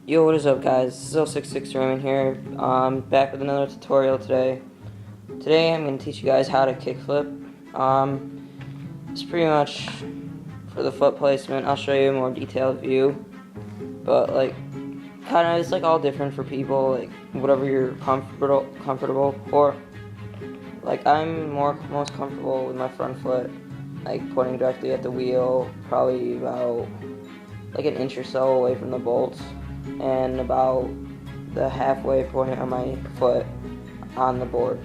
Yo, what is up, guys? This is 066 Raymond here. Back with another tutorial today. Today I'm going to teach you guys how to kickflip. It's pretty much for the foot placement. I'll show you a more detailed view, but it's all different for people, like whatever you're comfortable for. I'm most comfortable with my front foot, pointing directly at the wheel, probably about an inch or so away from the bolts, and about the halfway point of my foot on the board.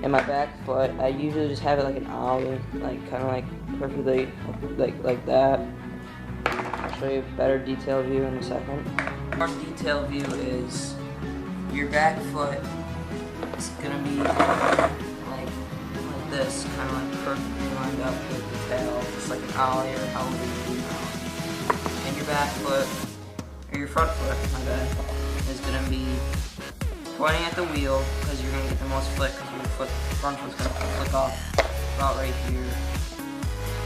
And my back foot, I usually just have it like an ollie, perfectly like that. I'll show you a better detailed view in a second. More detailed view is your back foot is gonna be like this, kind of perfectly lined up with the tail, just like an ollie or however you do now. And your back foot, or your front foot, my bad, is going to be pointing at the wheel because you're going to get the most flick, because your front foot's going to flick off about right here.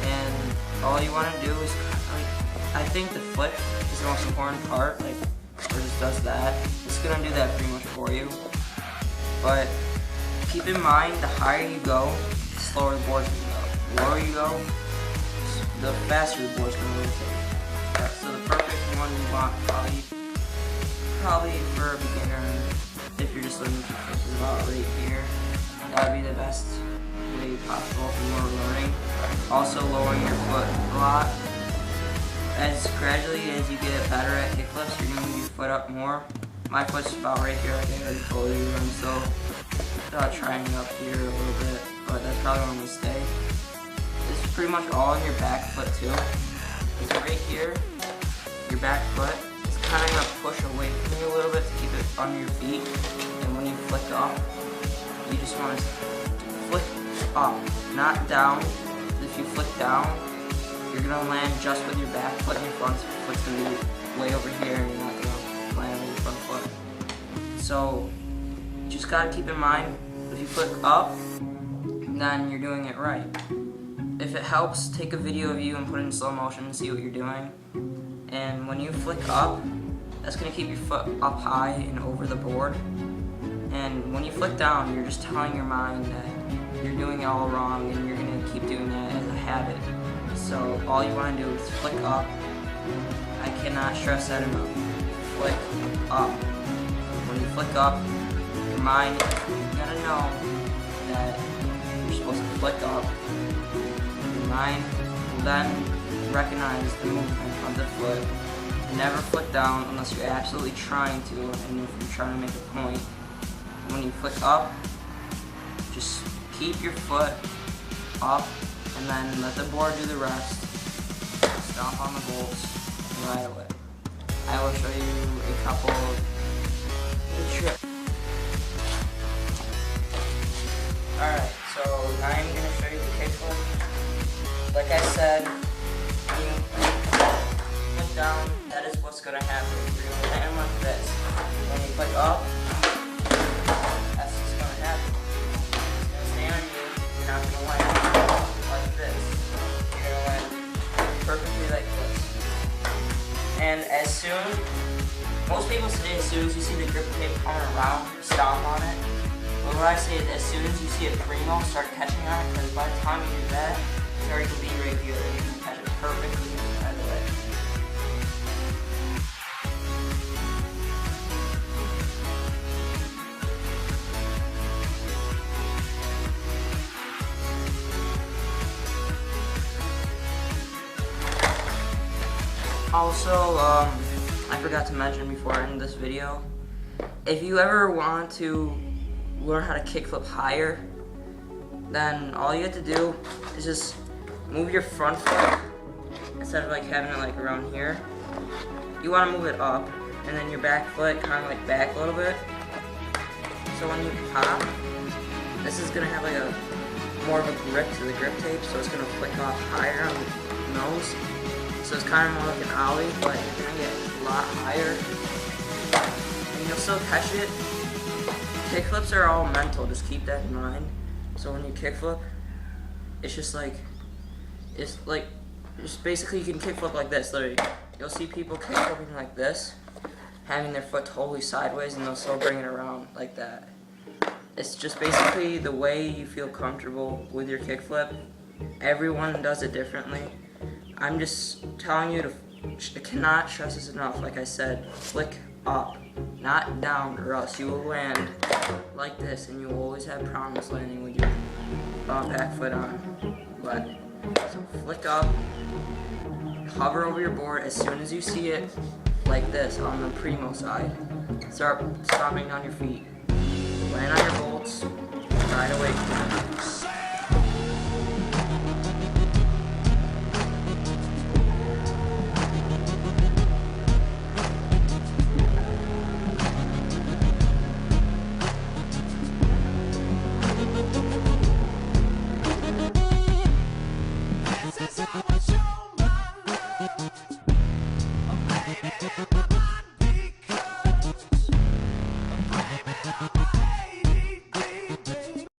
And all you want to do is, I think the flick is the most important part, where it just does that. It's going to do that pretty much for you. But keep in mind, the higher you go, the slower the board's going to go. The lower you go, the faster the board's going to rotate. So the perfect one you want probably for a beginner, if you're just learning kickflips, is about right here. That would be the best way possible for more learning. Also lowering your foot a lot. As gradually as you get better at kickflips, you're going to move your foot up more. My foot's about right here, like I already told you. I'm still trying up here a little bit, but that's probably where I'm going to stay. This is pretty much all on your back foot too. It's right here, your back foot is kind of going to push away from you a little bit to keep it under your feet. And when you flick up, you just want to flick up, not down. If you flick down, you're going to land just with your back foot, and your front foot's going to be way over here, and you're not going to land with your front foot. So you just got to keep in mind, if you flick up, then you're doing it right. If it helps, take a video of you and put it in slow motion and see what you're doing. And when you flick up, that's going to keep your foot up high and over the board. And when you flick down, you're just telling your mind that you're doing it all wrong, and you're going to keep doing that as a habit. So all you want to do is flick up. I cannot stress that enough. Flick up. When you flick up, your mind is going to know that you're supposed to flick up. Mind will then recognize the movement of the foot. Never flick down unless you're absolutely trying to, and if you're trying to make a point. When you flick up, just keep your foot up and then let the board do the rest. Stomp on the bolts and ride away. I will show you a couple of tricks. Alright, so I'm going to show you the kickflip. Like I said, when you flick down, that is what's going to happen. You're going to land like this. When you flick up, that's what's going to happen. It's going to stay on you. You're not going to land like this. You're going to land perfectly like this. And most people say as soon as you see the grip tape coming around, stomp on it. But what I say is as soon as you see it primo, start catching on it, because by the time you do that, it's already going to be right here, and you can catch it perfectly right away. Also, I forgot to mention before I end this video, if you ever want to learn how to kickflip higher, then all you have to do is just move your front foot instead of having it around here. You want to move it up, and then your back foot kind of back a little bit. So when you pop, this is gonna have a more of a grip to the grip tape, so it's gonna flick off higher on the nose. So it's kind of more like an ollie, but you're gonna get a lot higher, and you'll still catch it. Kickflips are all mental, just keep that in mind. So when you kickflip, it's just just basically you can kickflip like this, literally. You'll see people kickflipping like this, having their foot totally sideways and they'll still bring it around like that. It's just basically the way you feel comfortable with your kickflip. Everyone does it differently. I'm just telling you I cannot stress this enough. Like I said, flick up, not down, or else you will land like this and you will always have problems landing with your back foot on. But so flick up, hover over your board as soon as you see it, like this on the primo side. Start stomping down your feet. Land on your bolts, ride away from it.